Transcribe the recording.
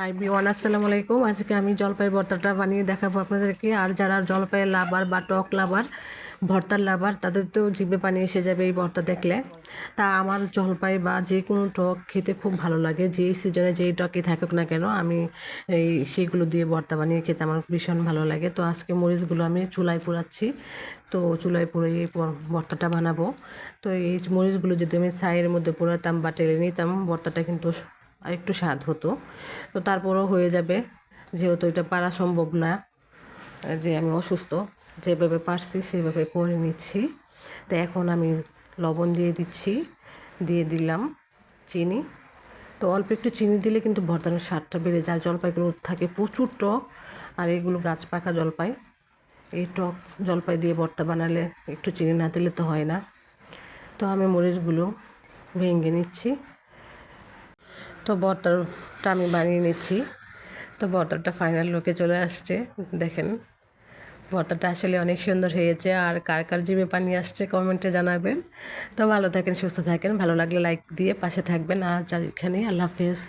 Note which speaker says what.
Speaker 1: High বিওয়ান, আসসালামু আলাইকুম। আজকে আমি জলপাই ভর্তাটা বানিয়ে দেখাবো আপনাদেরকে। আর যারা জলপাইয়ের লাভার বা টক লাভার, ভর্তার লাভার, তাদের তো জিভে পানি এসে যাবে এই ভর্তা দেখলে। তা আমার জলপাই বা যে কোনো টক খেতে খুব ভালো লাগে। যেই সিজনে যেই টকই থাকুক না কেন, আমি সেইগুলো দিয়ে ভর্তা বানিয়ে খেতে আমার ভীষণ ভালো লাগে। তো আজকে মরিচগুলো আমি চুলায় পোড়াচ্ছি। তো চুলায় পুড়ে এই ভর্তাটা বানাবো। তো এই মরিচগুলো যদি আমি ছাইয়ের মধ্যে পোড়াতাম বা টেলে নিতাম, ভর্তাটা কিন্তু আর একটু স্বাদ হতো। তো তারপরও হয়ে যাবে, যেহেতু এটা পারা সম্ভব না, যে আমি অসুস্থ, যেভাবে পারছি সেভাবে করে নিচ্ছি। তো এখন আমি লবণ দিয়ে দিচ্ছি, দিয়ে দিলাম চিনি। তো অল্প একটু চিনি দিলে কিন্তু ভর্তার স্বাদটা বেড়ে যায়। জলপাইগুলো থাকে প্রচুর টক, আর এগুলো গাছ পাকা জলপাই। এই টক জলপাই দিয়ে ভর্তা বানালে একটু চিনি না দিলে তো হয় না। তো আমি মরিচগুলো ভেঙে নিচ্ছি। তো ভর্তাটা আমি বানিয়ে নিচ্ছি। তো ভর্তাটা ফাইনাল লুকে চলে আসছে, দেখেন। ভর্তাটা আসলে অনেক সুন্দর হয়েছে। আর কার কার জিভে পানি আসছে কমেন্টে জানাবেন। তো ভালো থাকেন, সুস্থ থাকেন। ভালো লাগলে লাইক দিয়ে পাশে থাকবেন। আর এখানে আল্লাহ হাফেজ।